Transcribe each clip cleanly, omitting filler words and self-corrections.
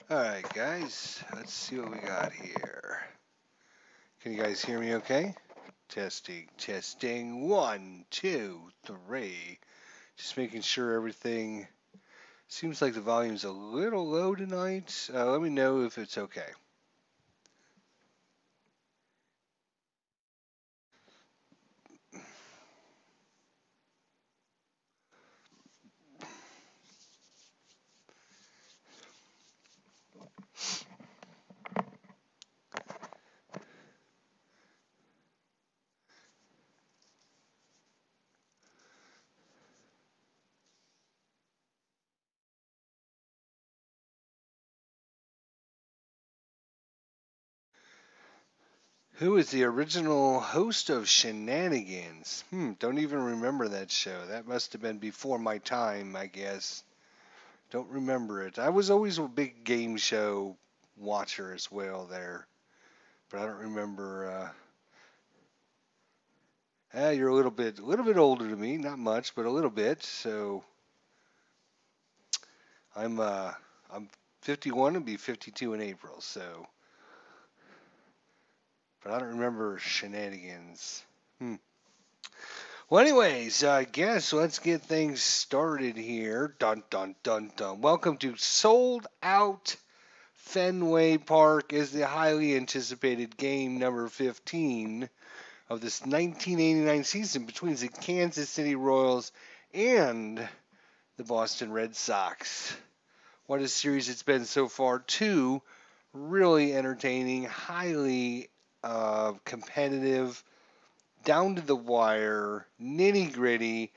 Alright guys, let's see what we got here. Can you guys hear me okay? Testing, testing, 1, 2, 3. Just making sure everything seems like the volume's a little low tonight. Let me know if it's okay. Who is the original host of Shenanigans? Don't even remember that show. That must have been before my time, I guess. Don't remember it. I was always a big game show watcher as well there, but I don't remember. You're a little bit older than me, not much, but a little bit. So I'm uh, I'm 51 and be 52 in April. So, but I don't remember Shenanigans. Hmm. Well, anyways, I guess let's get things started here. Dun dun dun dun. Welcome to Sold Out Fenway Park is the highly anticipated game number 15 of this 1989 season between the Kansas City Royals and the Boston Red Sox. What a series it's been so far. Two really entertaining, highly competitive, down to the wire, nitty gritty.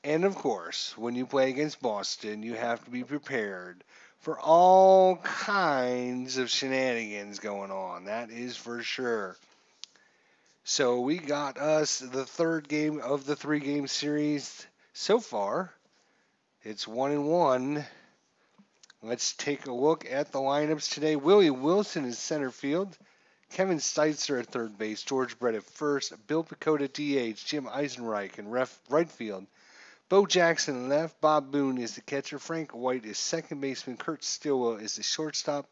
And of course, when you play against Boston, you have to be prepared for all kinds of shenanigans going on. That is for sure. So we got us the third game of the three-game series so far. It's 1-1. Let's take a look at the lineups today. Willie Wilson is center field. Kevin Steitzer at third base. George Brett at first. Bill Pecota DH. Jim Eisenreich in right field. Bo Jackson left. Bob Boone is the catcher. Frank White is second baseman. Kurt Stillwell is the shortstop.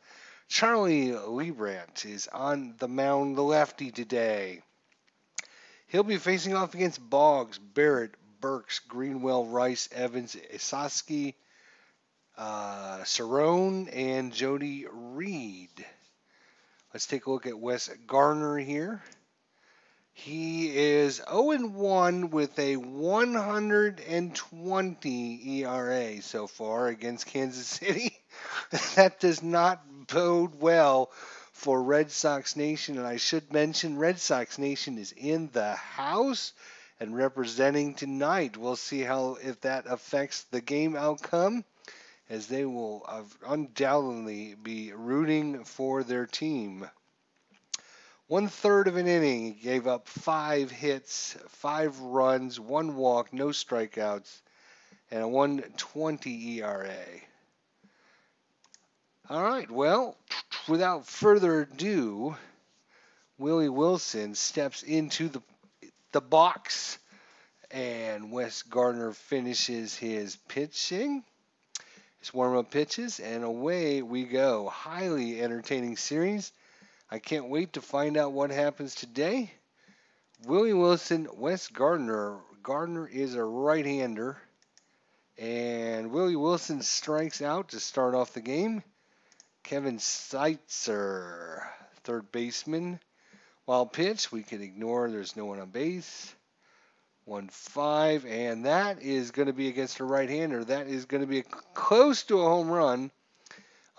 Charlie Liebrandt is on the mound, the lefty today. He'll be facing off against Boggs, Barrett, Burks, Greenwell, Rice, Evans, Isaski, Cerrone, and Jody Reed. Let's take a look at Wes Garner here. He is 0-1 with a 120 ERA so far against Kansas City. That does not bode well for Red Sox Nation. And I should mention Red Sox Nation is in the house and representing tonight. We'll see if that affects the game outcome, as they will undoubtedly be rooting for their team. 1/3 of an inning, he gave up 5 hits, 5 runs, 1 walk, no strikeouts, and a 1.20 ERA. All right, well, without further ado, Willie Wilson steps into the box, and Wes Gardner finishes his pitching, his warm-up pitches, and away we go. Highly entertaining series. I can't wait to find out what happens today. Willie Wilson, Wes Gardner. Gardner is a right-hander. And Willie Wilson strikes out to start off the game. Kevin Steitzer, third baseman. Wild pitch, we can ignore. There's no one on base. 1-5, and that is going to be against a right-hander. That is going to be close to a home run.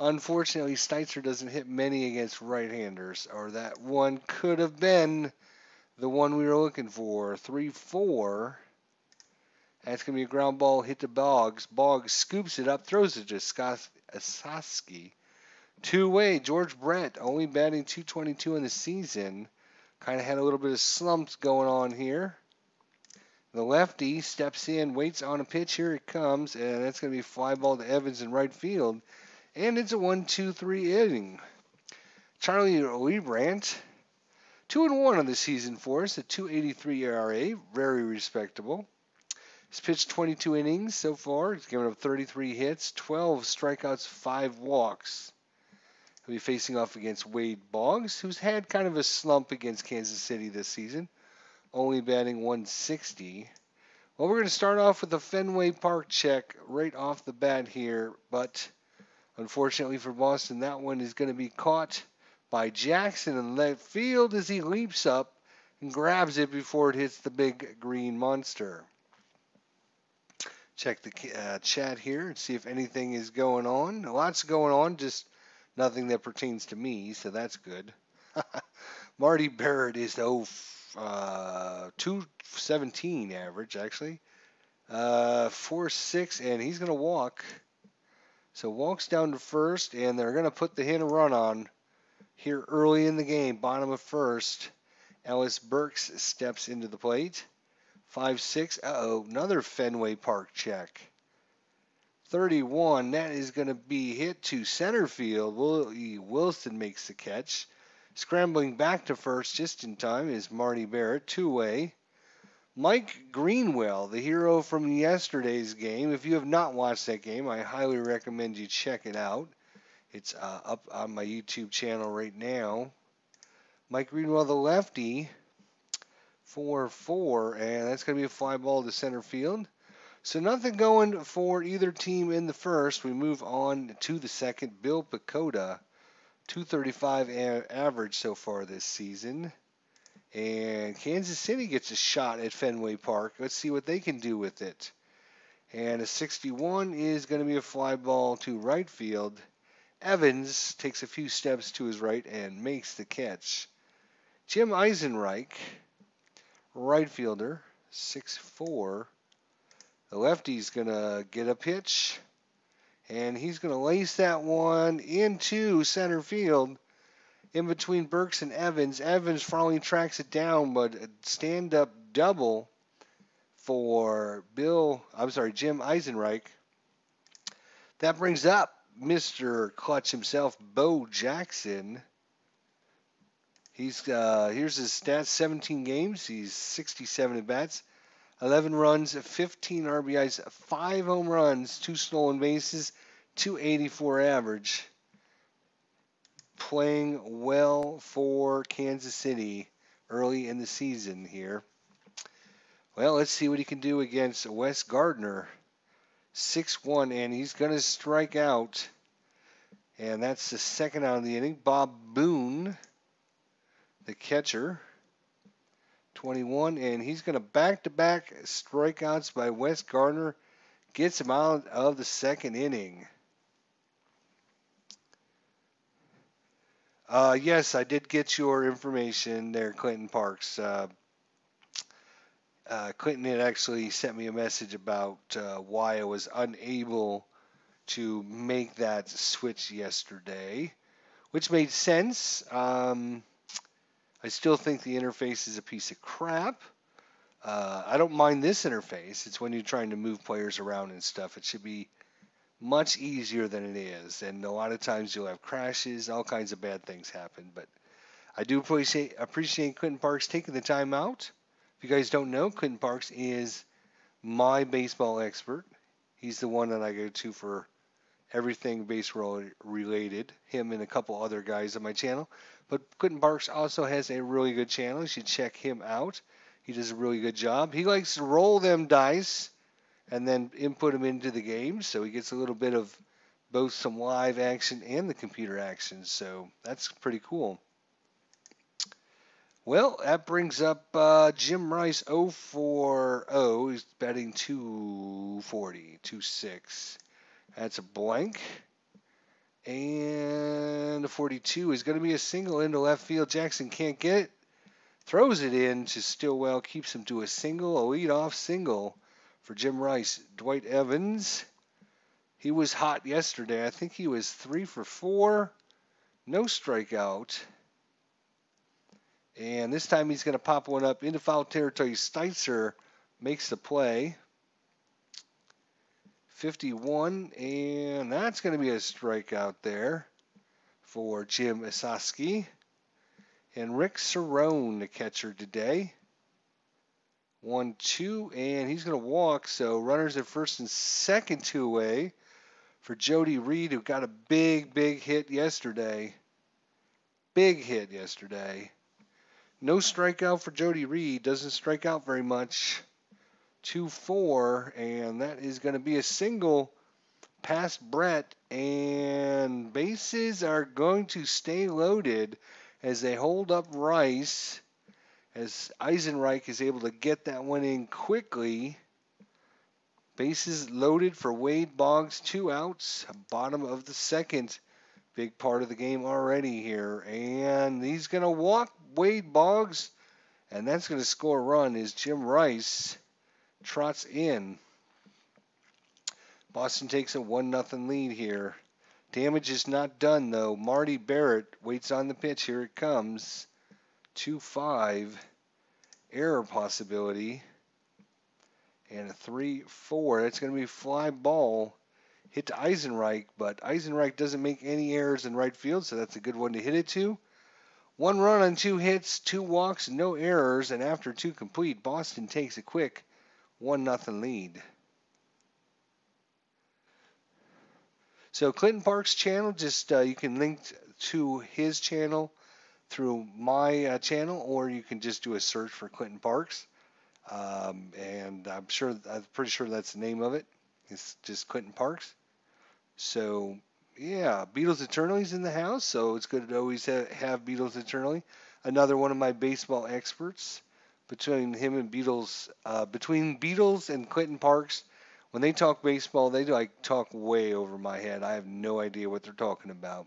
Unfortunately, Steitzer doesn't hit many against right-handers, or that one could have been the one we were looking for. 3-4. That's going to be a ground ball hit to Boggs. Boggs scoops it up, throws it to Isaski. Two-way, George Brett, only batting .222 in the season. Kind of had a little bit of slumps going on here. The lefty steps in, waits on a pitch. Here it comes, and that's going to be a fly ball to Evans in right field. And it's a 1-2-3 inning. Charlie Liebrandt, 2-1 on the season for us, a 2.83 ERA, very respectable. He's pitched 22 innings so far. He's given up 33 hits, 12 strikeouts, 5 walks. He'll be facing off against Wade Boggs, who's had kind of a slump against Kansas City this season, only batting 160. Well, we're going to start off with a Fenway Park check right off the bat here, but unfortunately for Boston, that one is going to be caught by Jackson in left field as he leaps up and grabs it before it hits the big green monster. Check the chat here and see if anything is going on. Lots going on, just nothing that pertains to me, so that's good. Marty Barrett is 217 average, actually. 4.6, and he's going to walk. So walks down to first, and they're going to put the hit and run on here early in the game, bottom of first. Ellis Burks steps into the plate. 5.6, another Fenway Park check. 31, that is going to be hit to center field. Wilson makes the catch. Scrambling back to first just in time is Marty Barrett, two-way. Mike Greenwell, the hero from yesterday's game. If you have not watched that game, I highly recommend you check it out. It's up on my YouTube channel right now. Mike Greenwell, the lefty, 4-4, and that's going to be a fly ball to center field. So nothing going for either team in the first. We move on to the second. Bill Pacoda, 235 average so far this season. And Kansas City gets a shot at Fenway Park. Let's see what they can do with it. And a 61 is going to be a fly ball to right field. Evans takes a few steps to his right and makes the catch. Jim Eisenreich, right fielder, 6'4". The lefty's going to get a pitch, and he's going to lace that one into center field in between Burks and Evans. Evans finally tracks it down, but a stand-up double for Jim Eisenreich. That brings up Mr. Clutch himself, Bo Jackson. Here's his stats: 17 games. He's 67 at bats, 11 runs, 15 RBIs, 5 home runs, 2 stolen bases, 284 average. Playing well for Kansas City early in the season here. Well, let's see what he can do against Wes Gardner, 6'1", and he's going to strike out. And that's the second out of the inning. Bob Boone, the catcher, 21, and he's going to back-to-back strikeouts by Wes Gardner. Gets him out of the second inning. Yes, I did get your information there, Clinton Parks. Clinton had actually sent me a message about why I was unable to make that switch yesterday, which made sense. I still think the interface is a piece of crap. I don't mind this interface. It's when you're trying to move players around and stuff. It should be much easier than it is, and a lot of times you'll have crashes, all kinds of bad things happen. But I do appreciate Clinton Parks taking the time out. If you guys don't know, Clinton Parks is my baseball expert. He's the one that I go to for everything baseball related, him and a couple other guys on my channel. But Clinton Parks also has a really good channel. You should check him out. He does a really good job. He likes to roll them dice and then input them into the game, so he gets a little bit of both some live action and the computer action, so that's pretty cool. Well, that brings up Jim Rice, 0-for-0. He's batting 240, 2.6. That's a blank. And the 42 is going to be a single into left field. Jackson can't get it. Throws it in to Stillwell, keeps him to a single, a leadoff single for Jim Rice. Dwight Evans, he was hot yesterday. I think he was 3 for 4. No strikeout. And this time he's going to pop one up into foul territory. Steitzer makes the play. 51, and that's going to be a strikeout there for Jim Isaski. And Rick Cerrone, the catcher today. 1-2, and he's going to walk. So runners at first and second, 2 away for Jody Reed, who got a big hit yesterday. Big hit yesterday. No strikeout for Jody Reed. Doesn't strike out very much. 2-4, and that is going to be a single past Brett. And bases are going to stay loaded as they hold up Rice. As Eisenreich is able to get that one in quickly. Bases loaded for Wade Boggs, 2 outs, bottom of the second. Big part of the game already here. And he's going to walk Wade Boggs, and that's going to score a run as Jim Rice trots in. Boston takes a 1-0 lead here. Damage is not done, though. Marty Barrett waits on the pitch. Here it comes. 2-5. Error possibility. And a 3-4. That's going to be a fly ball. Hit to Eisenreich, but Eisenreich doesn't make any errors in right field, so that's a good one to hit it to. 1 run on 2 hits, 2 walks, no errors, and after 2 complete, Boston takes a quick 1-0 lead. So Clinton Park's channel, just you can link to his channel through my channel, or you can just do a search for Clinton Parks. And I'm pretty sure that's the name of it. It's just Clinton Parks. So, yeah, Beatles Eternally's in the house, so it's good to always have Beatles Eternally. Another one of my baseball experts. Between him and Beatles, between Beatles and Clinton Parks, when they talk baseball, they talk way over my head. I have no idea what they're talking about.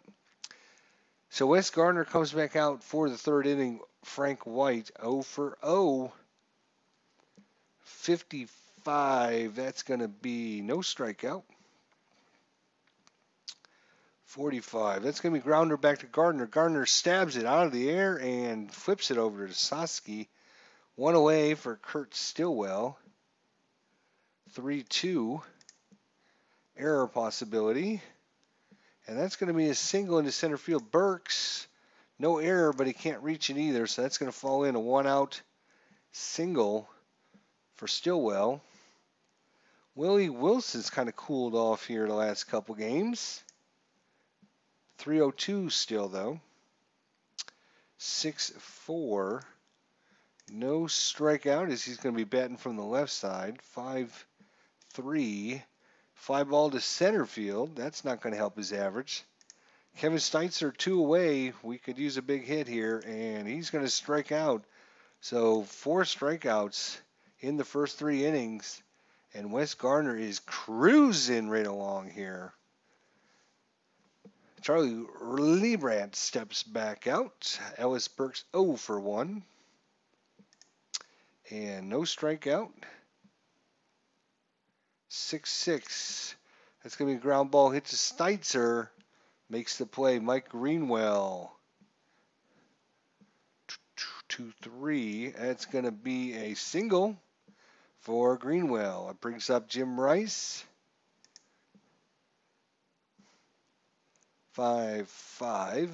So Wes Gardner comes back out for the 3rd inning. Frank White, 0 for 0. 55, that's going to be no strikeout. 45, that's going to be grounder back to Gardner. Gardner stabs it out of the air and flips it over to Sosky. 1 away for Kurt Stillwell. 3-2. Error possibility. And that's going to be a single into center field. Burks, no error, but he can't reach it either, so that's going to fall in a 1-out single for Stillwell. Willie Wilson's kind of cooled off here the last couple games. 3-0-2 still, though. 6-4. No strikeout as he's going to be batting from the left side. 5-3. Fly ball to center field. That's not going to help his average. Kevin Steitzer 2 away. We could use a big hit here, and he's going to strike out. So 4 strikeouts in the first 3 innings, and Wes Gardner is cruising right along here. Charlie Leibrandt steps back out. Ellis Burks 0 for 1. And no strikeout. 6-6. That's going to be a ground ball. Hit to Steitzer. Makes the play. Mike Greenwell. 2-3. That's going to be a single for Greenwell. It brings up Jim Rice. 5-5.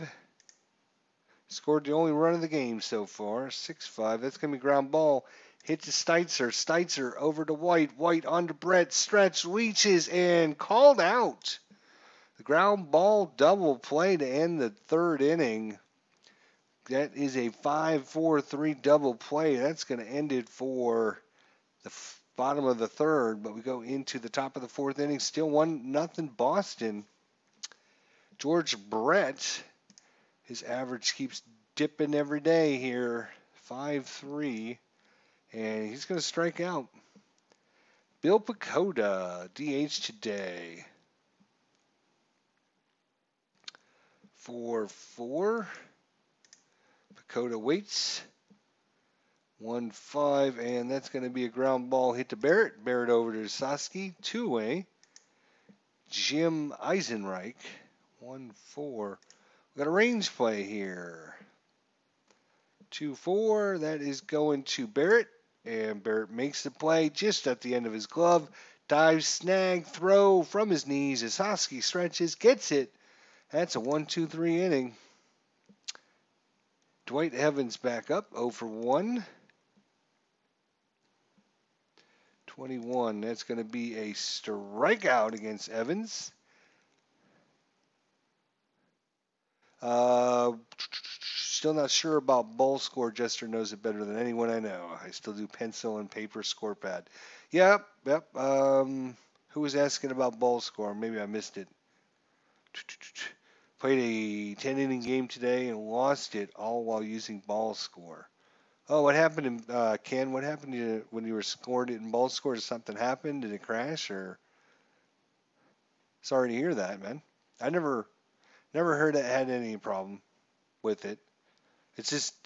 Scored the only run of the game so far. 6-5. That's going to be ground ball. Hit to Steitzer. Steitzer over to White. White onto Brett. Stretch reaches and called out. The ground ball double play to end the 3rd inning. That is a 5-4-3 double play. That's going to end it for the bottom of the 3rd. But we go into the top of the 4th inning. Still 1-0 Boston. George Brett, his average keeps dipping every day here. 5-3. And he's going to strike out. Bill Pacoda, DH today. 4-4. Pacoda waits. 1-5, and that's going to be a ground ball hit to Barrett. Barrett over to Sosky. 2-way. Jim Eisenreich. 1-4. We've got a range play here. 2-4. That is going to Barrett. And Barrett makes the play just at the end of his glove. Dive, snag, throw from his knees as Sosky stretches, gets it. That's a 1-2-3 inning. Dwight Evans back up, 0 for 1. 21, that's going to be a strikeout against Evans. Still not sure about ball score. Jester knows it better than anyone I know. I still do pencil and paper score pad. Yep, yep. Who was asking about ball score? Maybe I missed it. Played a 10-inning game today and lost it all while using ball score. Oh, what happened in Ken? What happened to you when you were scored it in ball score? Did something happen? Did it crash? Or sorry to hear that, man. I never heard it had any problem with it. It's just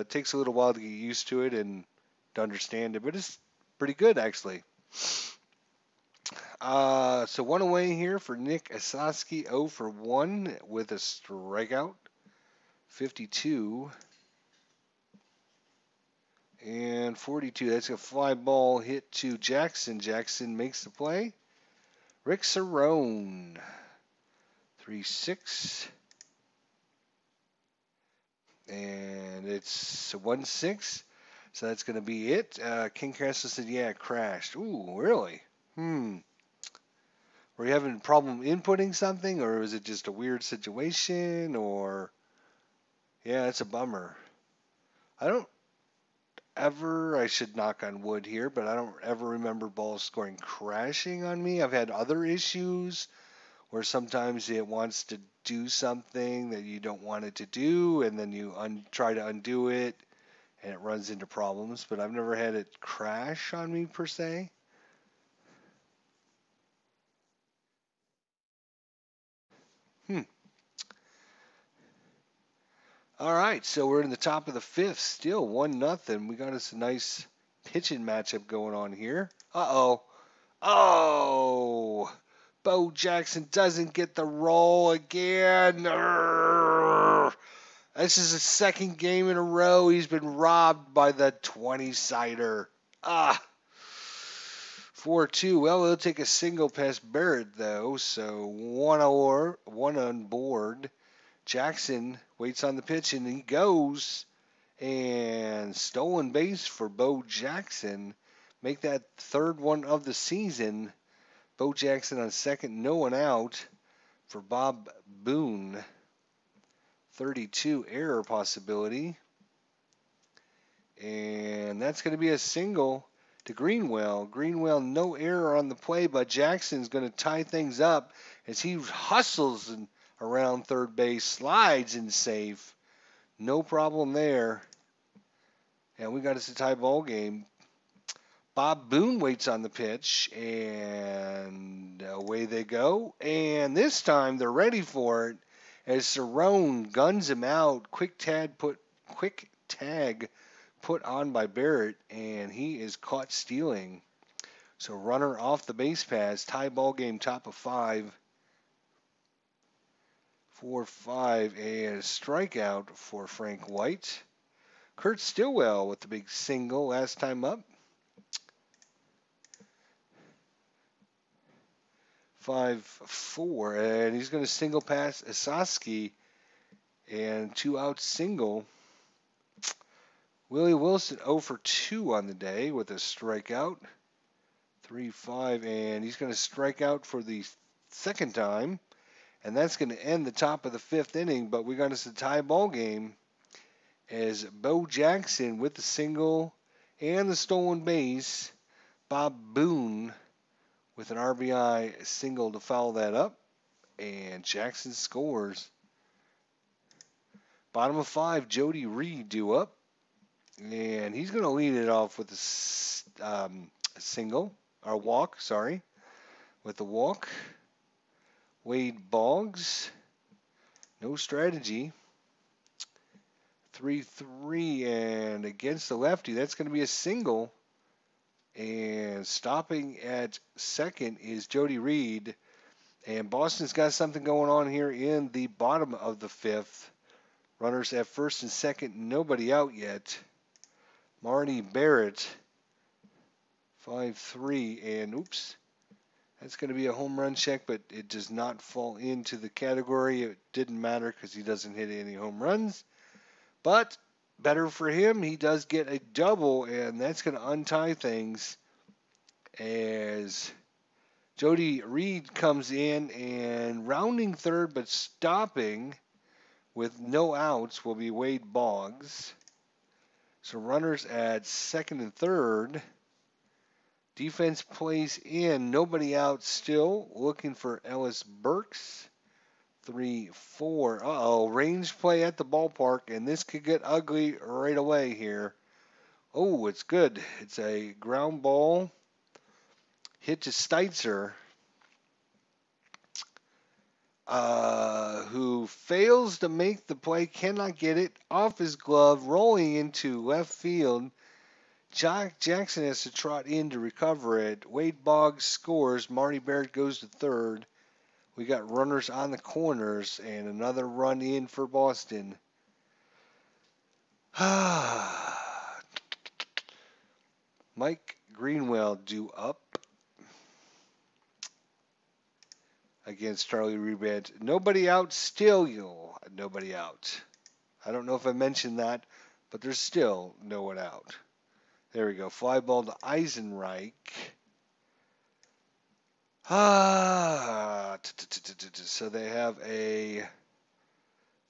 takes a little while to get used to it and to understand it, but it's pretty good actually. So one away here for Nick Asaski, 0 for 1 with a strikeout, 52 and 42. That's a fly ball hit to Jackson. Jackson makes the play. Rick Cerrone, 3-6. And it's 1-6. So that's going to be it. King Castle said, yeah, it crashed. Ooh, really? Were you having a problem inputting something, or was it just a weird situation, or... Yeah, it's a bummer. I don't ever, I should knock on wood here, but I don't ever remember balls scoring crashing on me. I've had other issues where sometimes it wants to do something that you don't want it to do, and then you try to undo it, and it runs into problems, but I've never had it crash on me per se. Hmm. All right, so we're in the top of the fifth, still 1-0. We got us a nice pitching matchup going on here. Uh-oh. Oh! Bo Jackson doesn't get the roll again. Urgh. This is his second game in a row. He's been robbed by the 20-sider. 4-2. Well, we'll take a single past Barrett, though. So one on board. Jackson waits on the pitch, and he goes. And stolen base for Bo Jackson. Make that third one of the season. Bo Jackson on second, no one out for Bob Boone. 32 error possibility. And that's going to be a single to Greenwell. Greenwell, no error on the play, but Jackson's going to tie things up as he hustles around third base, slides and safe. No problem there. And we got us a tie ball game. Bob Boone waits on the pitch, and away they go. And this time they're ready for it as Cerrone guns him out. Quick tag put on by Barrett, and he is caught stealing. So runner off the base pass, tie ball game, top of 5. 4-5, and a strikeout for Frank White. Kurt Stillwell with the big single last time up. 5-4, and he's going to single pass Asaski, and 2-out single. Willie Wilson 0 for 2 on the day with a strikeout. 3-5, and he's going to strike out for the second time, and that's going to end the top of the fifth inning, but we got us a tie ball game as Bo Jackson with the single and the stolen base. Bob Boone with an RBI single to foul that up, and Jackson scores. Bottom of 5, Jody Reed due up, and he's going to lead it off with a single, or walk, sorry, with the walk. Wade Boggs, no strategy. 3-3, and against the lefty, that's going to be a single. And stopping at second is Jody Reed. And Boston's got something going on here in the bottom of the fifth. Runners at first and second, nobody out yet. Marty Barrett, 5-3, and oops, that's going to be a home run check, but it does not fall into the category. It didn't matter because he doesn't hit any home runs. But better for him, he does get a double, and that's going to untie things as Jody Reed comes in and rounding third but stopping with no outs will be Wade Boggs. So runners at second and third. Defense plays in, nobody out still, looking for Ellis Burks. 3-4. Uh-oh, range play at the ballpark, and this could get ugly right away here. Oh, it's good. It's a ground ball hit to Steitzer, who fails to make the play, cannot get it off his glove, rolling into left field. Jackson has to trot in to recover it. Wade Boggs scores. Marty Barrett goes to third. We got runners on the corners and another run in for Boston. Mike Greenwell due up against Charlie Reband. Nobody out still, nobody out. I don't know if I mentioned that, but there's still no one out. There we go. Fly ball to Eisenreich. So they have a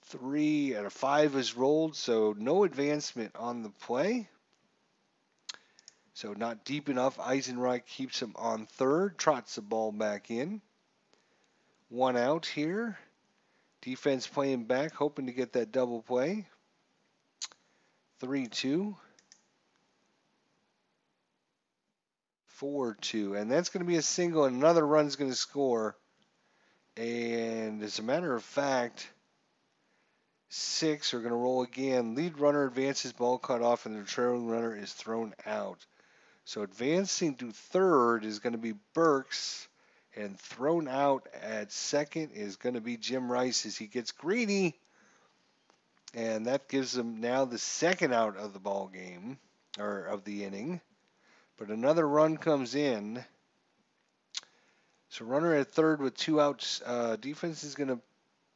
3 and a 5 is rolled, so no advancement on the play. So not deep enough. Eisenreich keeps him on third, trots the ball back in. One out here. Defense playing back, hoping to get that double play. 3-2. 4-2. And that's going to be a single, and another run's going to score. And as a matter of fact, 6 are going to roll again. Lead runner advances, ball cut off, and the trailing runner is thrown out. So advancing to third is going to be Burks, and thrown out at second is going to be Jim Rice as he gets greedy. And that gives them now the second out of the ball game, or of the inning. But another run comes in. So runner at third with 2 outs. Defense is going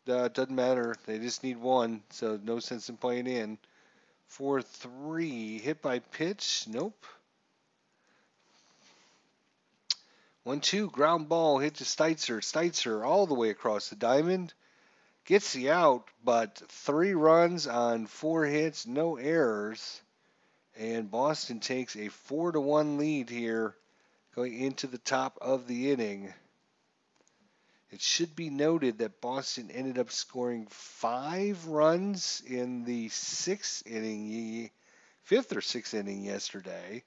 to, doesn't matter. They just need 1, so no sense in playing in. 4-3. Hit by pitch. Nope. 1-2. Ground ball hit to Steitzer. Steitzer all the way across the diamond. Gets the out, but 3 runs on 4 hits. No errors. And Boston takes a 4-1 lead here going into the top of the inning. It should be noted that Boston ended up scoring 5 runs in the 5th or 6th inning yesterday.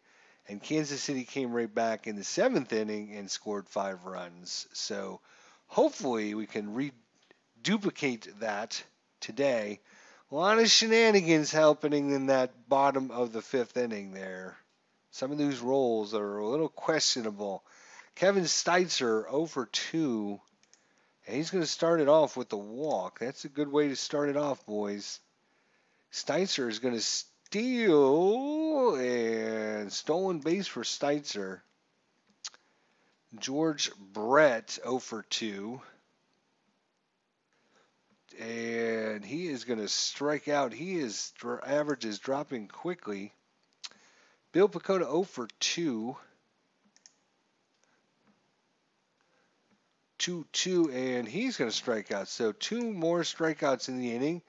And Kansas City came right back in the 7th inning and scored 5 runs. So hopefully we can duplicate that today. A lot of shenanigans happening in that bottom of the 5th inning there. Some of these rolls are a little questionable. Kevin Steitzer 0 for 2. And he's going to start it off with the walk. That's a good way to start it off, boys. Steitzer is going to steal, and stolen base for Steitzer. George Brett 0 for 2. And he is going to strike out. His average is dropping quickly. Bill Pecota 0 for 2. 2-2, and he's going to strike out. So 2 more strikeouts in the inning.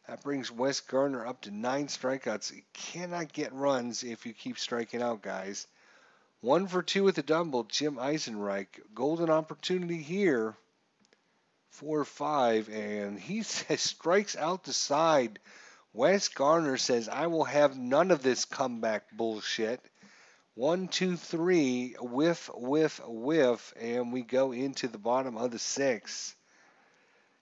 That brings Wes Gardner up to 9 strikeouts. You cannot get runs if you keep striking out, guys. 1 for 2 with the double, Jim Eisenreich. Golden opportunity here. 4-5, and he strikes out the side. Wes Gardner says, I will have none of this comeback bullshit. 1, 2, 3, whiff, and we go into the bottom of the 6th.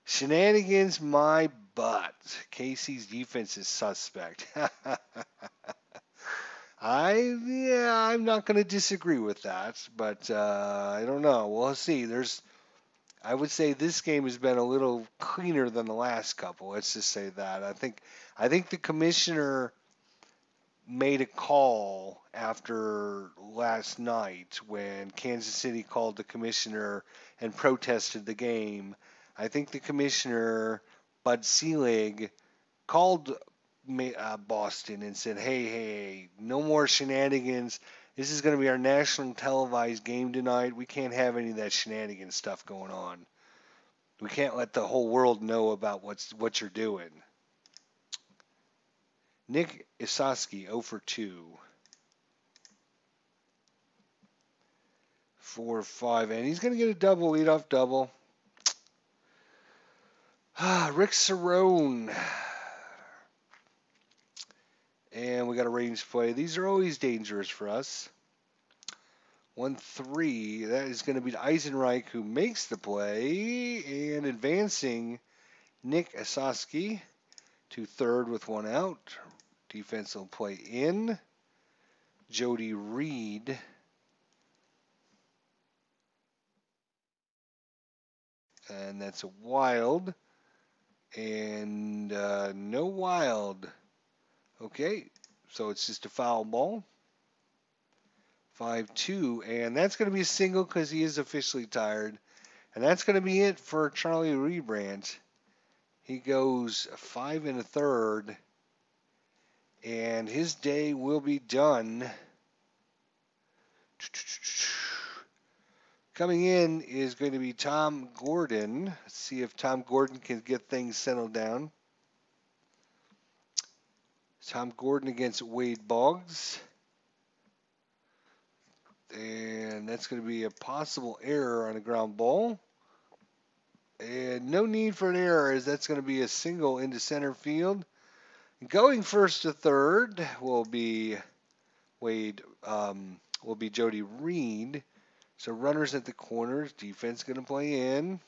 Shenanigans, my butt. Casey's defense is suspect. I'm not going to disagree with that, but I don't know. We'll see. I would say this game has been a little cleaner than the last couple. Let's just say that. I think the commissioner made a call after last night when Kansas City called the commissioner and protested the game. I think the commissioner, Bud Selig, called Boston and said, hey, no more shenanigans. This is going to be our national televised game tonight. We can't have any of that shenanigans stuff going on. We can't let the whole world know about what you're doing. Nick Isaski 0 for 2. 4-5, and he's going to get a double, leadoff double. Rick Cerrone. And we got a range play. These are always dangerous for us. 1-3. That is going to be Eisenreich who makes the play. And advancing Nick Isaski to third with one out. Defense will play in. Jody Reed. And that's a wild. And no wild. Okay, so it's just a foul ball. 5-2, and that's going to be a single because he is officially tired. And that's going to be it for Charlie Rebrandt. He goes 5 1/3, and his day will be done. Coming in is going to be Tom Gordon. Let's see if Tom Gordon can get things settled down. Tom Gordon against Wade Boggs. And that's going to be a possible error on a ground ball. And no need for an error, as that's going to be a single into center field. Going first to third will be Jody Reed. So runners at the corners. Defense going to play in.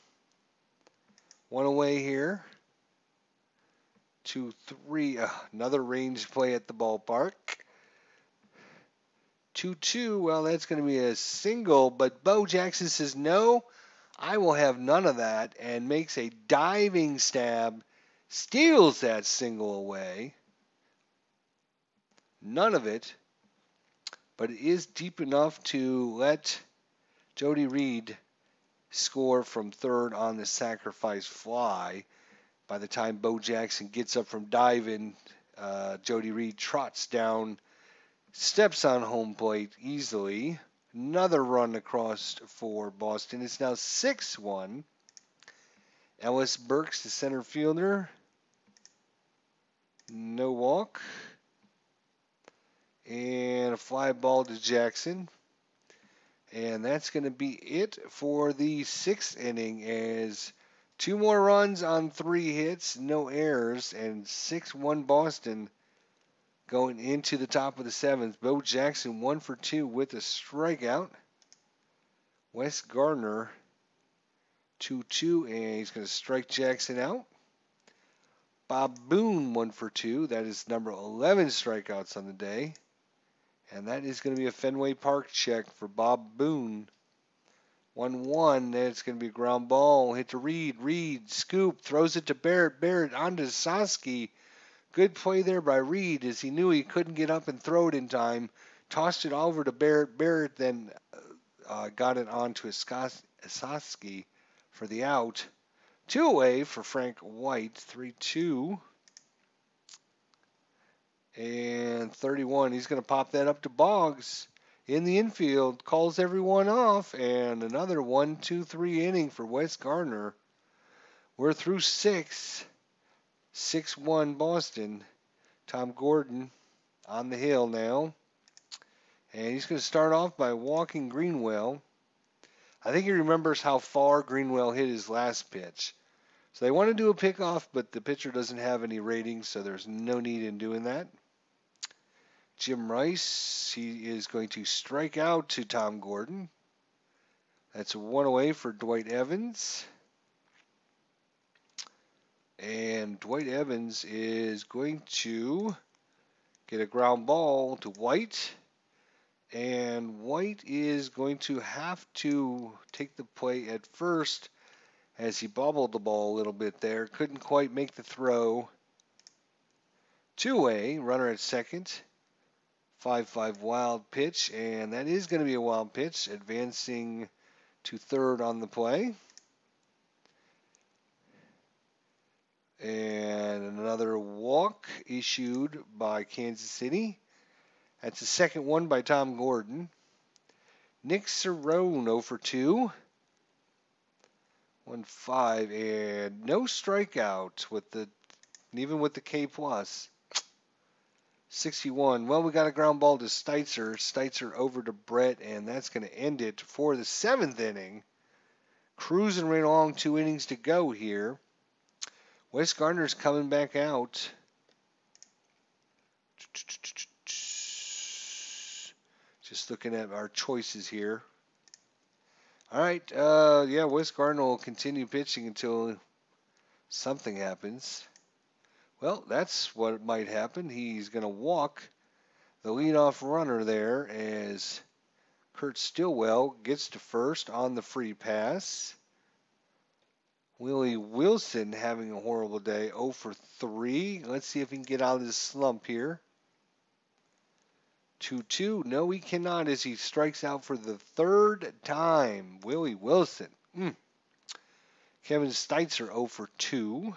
One away here. 2-3. Another range play at the ballpark. 2-2. Well, that's going to be a single, but Bo Jackson says no. I will have none of that, and makes a diving stab, steals that single away. None of it, but it is deep enough to let Jody Reed score from third on the sacrifice fly. By the time Bo Jackson gets up from diving, Jody Reed trots down, steps on home plate easily. Another run across for Boston. It's now 6-1. Ellis Burks, the center fielder. No walk. And a fly ball to Jackson. And that's going to be it for the 6th inning, as 2 more runs on 3 hits, no errors, and 6-1 Boston going into the top of the 7th. Bo Jackson 1 for 2 with a strikeout. Wes Gardner 2-2, and he's going to strike Jackson out. Bob Boone 1 for 2. That is number 11 strikeouts on the day. And that is going to be a Fenway Park check for Bob Boone. 1-1. That's going to be a ground ball. Hit to Reed. Reed, scoop, throws it to Barrett. Barrett onto Saski. Good play there by Reed, as he knew he couldn't get up and throw it in time. Tossed it over to Barrett. Barrett then got it on to Saski for the out. 2 away for Frank White. 3-2. And 31. He's going to pop that up to Boggs in the infield. Calls everyone off. And another 1-2-3 inning for Wes Gardner. We're through 6. 6-1 Boston. Tom Gordon on the hill now. And he's going to start off by walking Greenwell. I think he remembers how far Greenwell hit his last pitch. So they want to do a pickoff, but the pitcher doesn't have any ratings, so there's no need in doing that. Jim Rice, he is going to strike out to Tom Gordon. That's 1 away for Dwight Evans. And Dwight Evans is going to get a ground ball to White. And White is going to have to take the play at first, as he bobbled the ball a little bit there. Couldn't quite make the throw. 2 away, runner at second. 5-5 wild pitch, and that is going to be a wild pitch, advancing to third on the play. And another walk issued by Kansas City. That's the second one by Tom Gordon. Nick Cerrone 0 for 2. 1-5, and no strikeout with the even with the K plus. 61. Well, we got a ground ball to Steitzer. Steitzer over to Brett, and that's going to end it for the 7th inning. Cruising right along, 2 innings to go here. Wes Gardner's coming back out. Just looking at our choices here. All right, yeah, Wes Gardner will continue pitching until something happens. Well, that's what might happen. He's going to walk the leadoff runner there as Kurt Stillwell gets to first on the free pass. Willie Wilson having a horrible day, 0 for 3. Let's see if he can get out of this slump here. 2-2. No, he cannot as he strikes out for the 3rd time. Willie Wilson. Kevin Steitzer 0 for 2.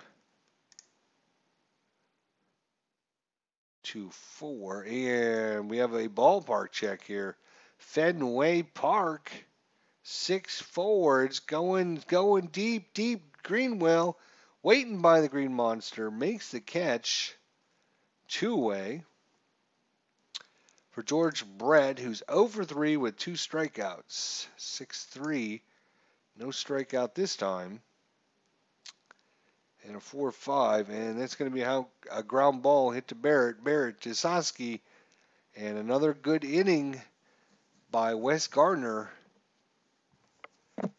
2-4. And we have a ballpark check here. Fenway Park. 6-4. It's going deep. Greenwell waiting by the Green Monster. Makes the catch. 2-way. For George Brett, who's 0 for 3 with 2 strikeouts. 6-3. No strikeout this time. And a 4-5. And that's going to be how a ground ball hit to Barrett. Barrett to Sosky. And another good inning by Wes Gardner.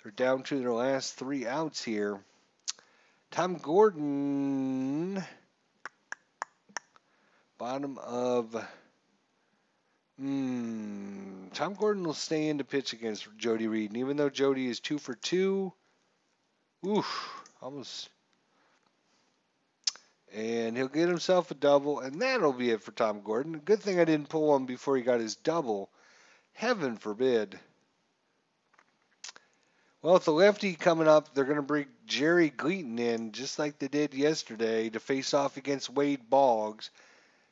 They're down to their last 3 outs here. Tom Gordon, bottom of. Tom Gordon will stay in to pitch against Jody Reed. And even though Jody is 2 for 2, almost. And he'll get himself a double, and that'll be it for Tom Gordon. Good thing I didn't pull him before he got his double. Heaven forbid. Well, with the lefty coming up, they're going to bring Jerry Gleaton in, just like they did yesterday, to face off against Wade Boggs.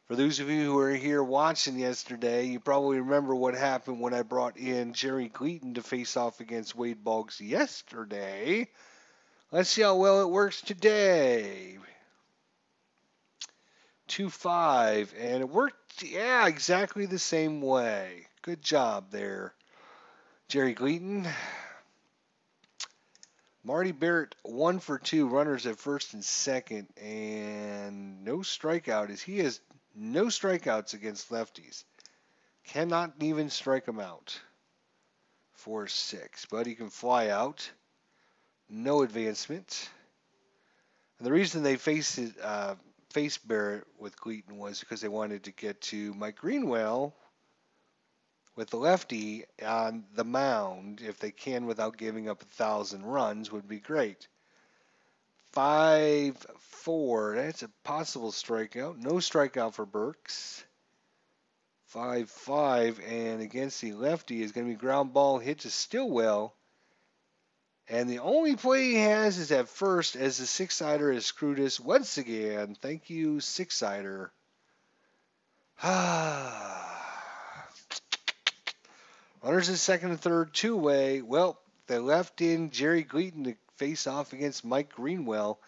For those of you who were here watching yesterday, you probably remember what happened when I brought in Jerry Gleaton to face off against Wade Boggs yesterday. Let's see how well it works today. 2-5, and it worked, yeah, exactly the same way. Good job there, Jerry Gleaton. Marty Barrett 1 for 2, runners at first and second, and no strikeout as he has no strikeouts against lefties. Cannot even strike them out. 4-6, but he can fly out. No advancement. And the reason they faced Barrett with Gleaton was because they wanted to get to Mike Greenwell with the lefty on the mound, if they can without giving up 1,000 runs, would be great. 5-4, that's a possible strikeout. No strikeout for Burks. 5-5, and against the lefty is going to be ground ball hit to Stillwell. And the only play he has is at first, as the six-sider has screwed us once again. Thank you, six-sider. Runners at second and third, 2-way. Well, they left in Jerry Gleaton to face off against Mike Greenwell.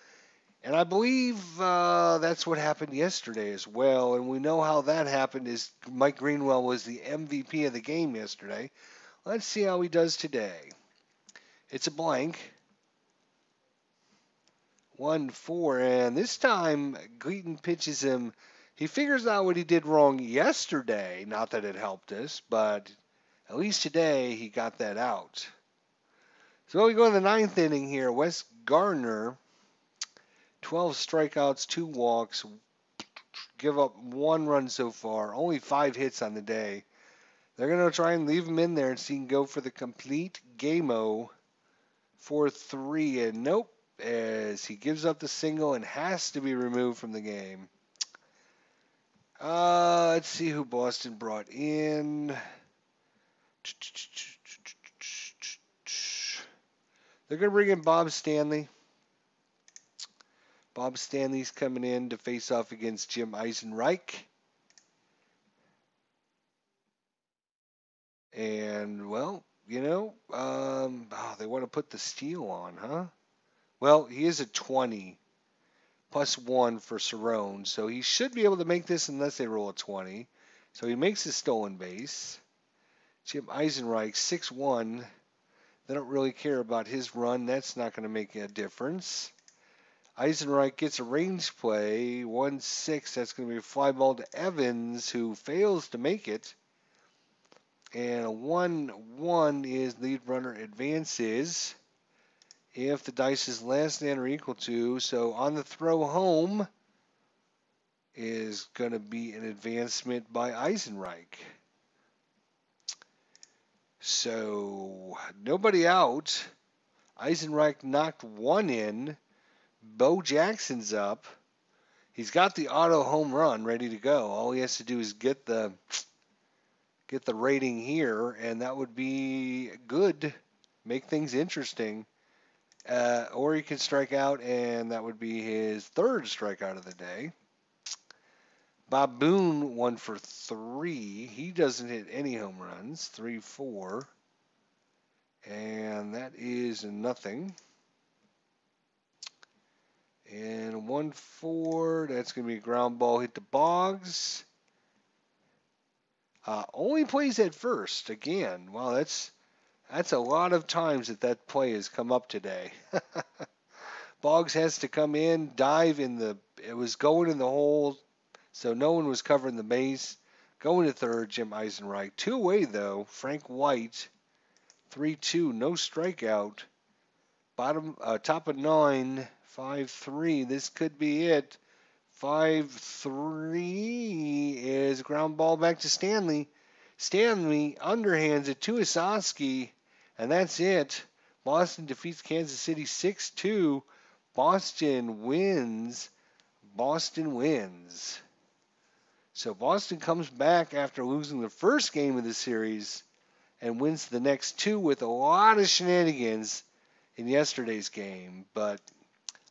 And I believe that's what happened yesterday as well. And we know how that happened is Mike Greenwell was the MVP of the game yesterday. Let's see how he does today. It's a blank. 1-4, and this time Gleaton pitches him. He figures out what he did wrong yesterday. Not that it helped us, but at least today he got that out. So we go to the 9th inning here. Wes Gardner, 12 strikeouts, 2 walks, give up 1 run so far. Only 5 hits on the day. They're going to try and leave him in there and see him go for the complete game-o. 4-3, and nope, as he gives up the single and has to be removed from the game. Let's see who Boston brought in. They're going to bring in Bob Stanley. Bob Stanley's coming in to face off against Jim Eisenreich. And, well, you know, they want to put the steel on, huh? Well, he is a 20 plus 1 for Cerrone, so he should be able to make this unless they roll a 20. So he makes his stolen base. Jim Eisenreich, 6-1. They don't really care about his run. That's not going to make a difference. Eisenreich gets a range play, 1-6. That's going to be a fly ball to Evans, who fails to make it. And a 1-1 is lead runner advances if the dice is less than or equal to. So on the throw home is going to be an advancement by Eisenreich. So nobody out. Eisenreich knocked one in. Bo Jackson's up. He's got the auto home run ready to go. All he has to do is get the rating here, and that would be good. Make things interesting. Or he can strike out, and that would be his third strikeout of the day. Bob Boone, 1 for 3. He doesn't hit any home runs. 3-4. And that is nothing. And 1-4. That's going to be a ground ball hit to Boggs. Only plays at first again. Wow, that's a lot of times that play has come up today. Boggs has to come in, dive in it was going in the hole, so no one was covering the base. Going to third, Jim Eisenreich. 2 away though, Frank White. 3-2, no strikeout. Top of 9, 5-3. This could be it. 5-3 is ground ball back to Stanley. Stanley underhands it to Ossowski, and that's it. Boston defeats Kansas City 6-2. Boston wins. So Boston comes back after losing the first game of the series and wins the next 2 with a lot of shenanigans in yesterday's game. But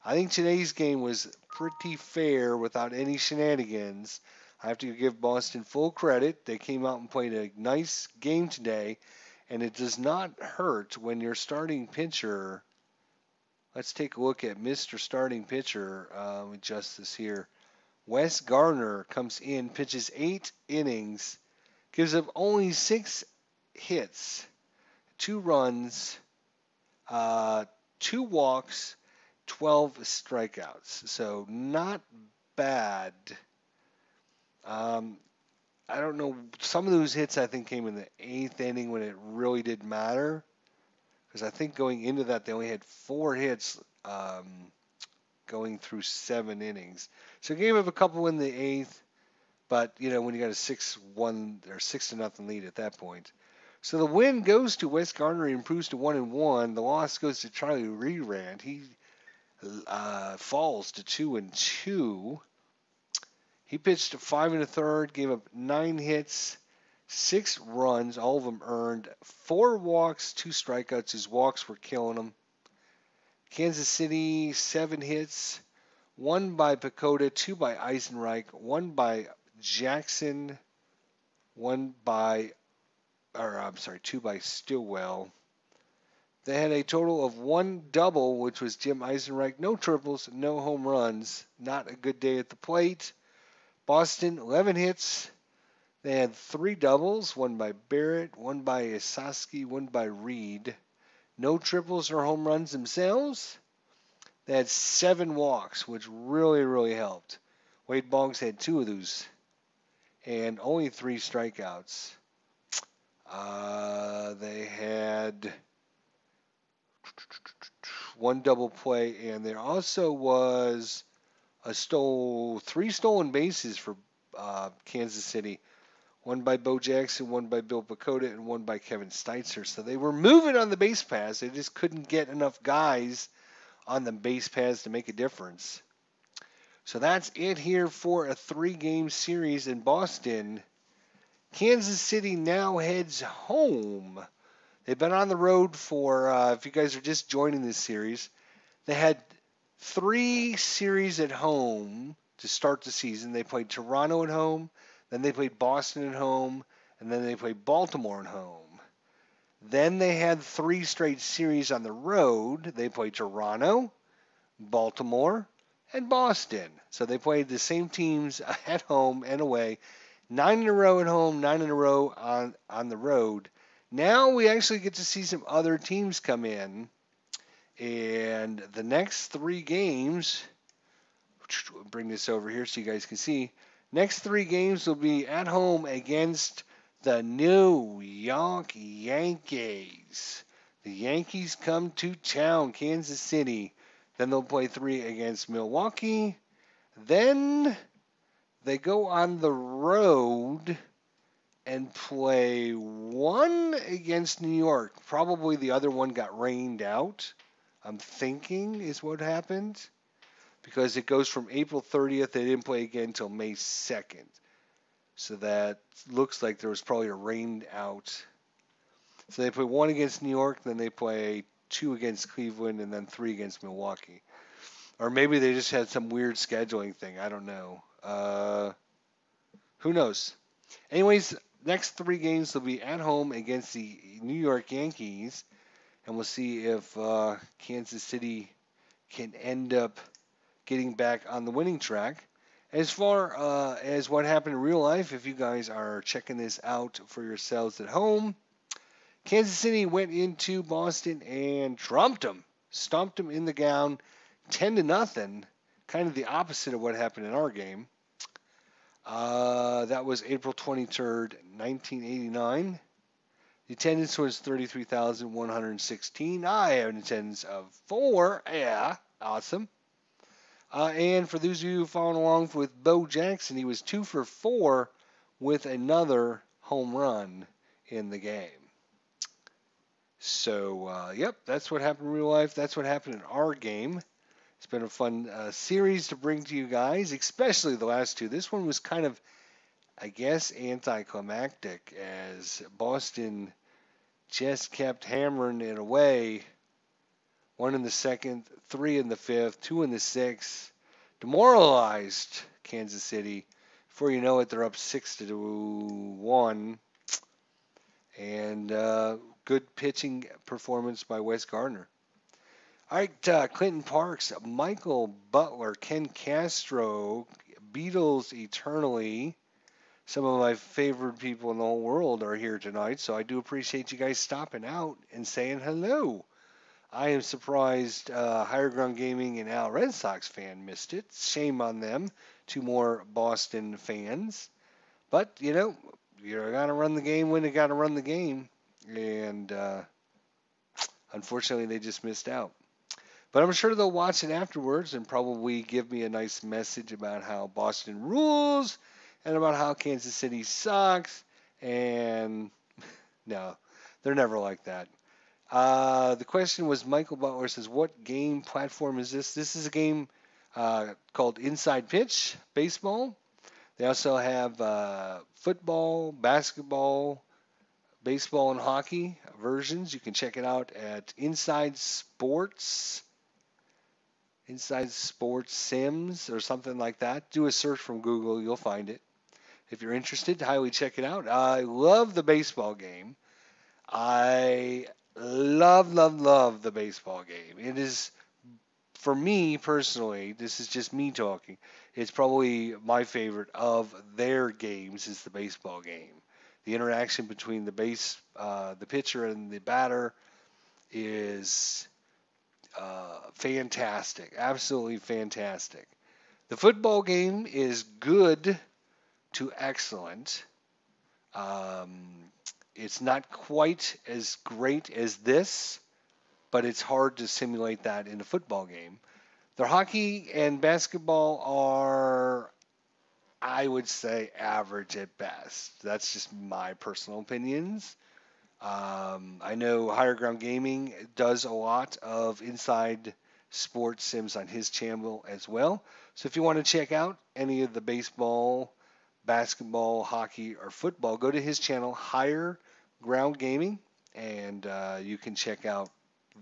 I think today's game was pretty fair without any shenanigans. I have to give Boston full credit. They came out and played a nice game today, and it does not hurt when your starting pitcher. Let's take a look at Mr. Starting Pitcher. Let me adjust this here. Wes Garner comes in, pitches 8 innings, gives up only 6 hits, 2 runs, 2 walks, 12 strikeouts. So not bad. I don't know. Some of those hits I think came in the 8th inning when it really didn't matter. Because I think going into that they only had 4 hits going through 7 innings. So gave up a couple in the 8th. But, when you got a 6-1 or 6-0 lead at that point. So the win goes to Wes Garner. He improves to 1-1. The loss goes to Charlie Rerand. He falls to 2-2. He pitched 5 1/3, gave up 9 hits, 6 runs, all of them earned, 4 walks, 2 strikeouts. His walks were killing him. Kansas City, 7 hits, 1 by Pacoda, 2 by Eisenreich, 1 by Jackson, 2 by Stillwell. They had a total of 1 double, which was Jim Eisenreich. No triples, no home runs. Not a good day at the plate. Boston, 11 hits. They had 3 doubles, 1 by Barrett, 1 by Ossowski, 1 by Reed. No triples or home runs themselves. They had 7 walks, which really, really helped. Wade Boggs had 2 of those. And only 3 strikeouts. They had 1 double play, and there also was 3 stolen bases for Kansas City. 1 by Bo Jackson, 1 by Bill Pacoda, and 1 by Kevin Steitzer. So they were moving on the base paths. They just couldn't get enough guys on the base paths to make a difference. So that's it here for a 3-game series in Boston. Kansas City now heads home. They've been on the road for, if you guys are just joining this series, they had 3 series at home to start the season. They played Toronto at home, then they played Boston at home, and then they played Baltimore at home. Then they had 3 straight series on the road. They played Toronto, Baltimore, and Boston. So they played the same teams at home and away. 9 in a row at home, 9 in a row on the road. Now we actually get to see some other teams come in. And the next 3 games, bring this over here so you guys can see. Next 3 games will be at home against the New York Yankees. The Yankees come to town, Kansas City. Then they'll play 3 against Milwaukee. Then they go on the road and play 1 against New York. Probably the other one got rained out, I'm thinking is what happened. Because it goes from April 30th, they didn't play again until May 2nd. So that looks like there was probably a rained out. So they play 1 against New York, then they play 2 against Cleveland, and then 3 against Milwaukee. Or maybe they just had some weird scheduling thing. I don't know. Who knows? Anyways, next 3 games will be at home against the New York Yankees. And we'll see if Kansas City can end up getting back on the winning track. As far as what happened in real life, if you guys are checking this out for yourselves at home, Kansas City went into Boston and trumped them, stomped them in the gown, 10-0. Kind of the opposite of what happened in our game. That was April 23rd, 1989. The attendance was 33,116. I have an attendance of 4. Yeah, awesome. And for those of you following along with Bo Jackson, he was 2 for 4 with another home run in the game. So, yep, that's what happened in real life. That's what happened in our game. It's been a fun series to bring to you guys, especially the last 2. This one was kind of, I guess, anticlimactic as Boston just kept hammering it away. 1 in the 2nd, 3 in the 5th, 2 in the 6th. Demoralized Kansas City. Before you know it, they're up 6-1. And good pitching performance by Wes Gardner. All right, Clinton Parks, Michael Butler, Ken Castro, Beatles Eternally. Some of my favorite people in the whole world are here tonight, so I do appreciate you guys stopping out and saying hello. I am surprised Higher Ground Gaming and Al Red Sox fan missed it. Shame on them. 2 more Boston fans. But, you know, you got to run the game when you got to run the game. And unfortunately, they just missed out. But I'm sure they'll watch it afterwards and probably give me a nice message about how Boston rules and about how Kansas City sucks. And no, they're never like that. The question was, Michael Butler says, what game platform is this? This is a game called Inside Pitch, baseball. They also have football, basketball, baseball, and hockey versions. You can check it out at Inside Sports Sims or something like that. Do a search from Google. You'll find it. If you're interested, highly check it out. I love the baseball game. I love the baseball game. It is, for me personally, this is just me talking, it's probably my favorite of their games is the baseball game. The interaction between the pitcher and the batter is fantastic, absolutely fantastic. The football game is good to excellent. It's not quite as great as this, but it's hard to simulate that in a football game. The hockey and basketball are, I would say, average at best. That's just my personal opinions. I know Higher Ground Gaming does a lot of inside sports sims on his channel as well. So if you want to check out any of the baseball, basketball, hockey, or football, go to his channel, Higher Ground Gaming, and you can check out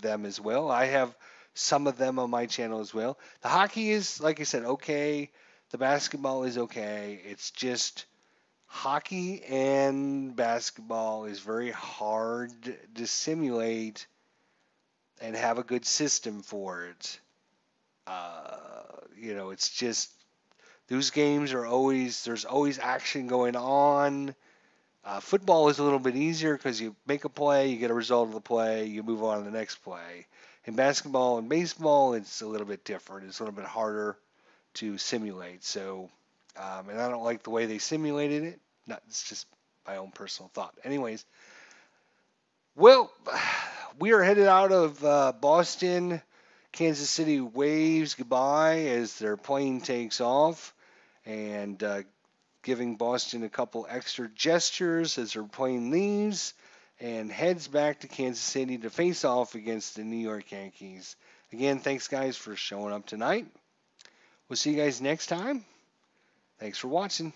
them as well. I have some of them on my channel as well. The hockey is, like I said, okay. The basketball is okay. It's just hockey and basketball is very hard to simulate and have a good system for it. It's just those games are always there's always action going on. Football is a little bit easier because you make a play, you get a result of the play, you move on to the next play. In basketball and baseball, it's a little bit different. It's a little bit harder to simulate. So, and I don't like the way they simulated it. Not, it's just my own personal thought. Anyways, well, we are headed out of Boston. Kansas City waves goodbye as their plane takes off, and giving Boston a couple extra gestures as their plane leaves and heads back to Kansas City to face off against the New York Yankees. Again, thanks guys for showing up tonight. We'll see you guys next time. Thanks for watching.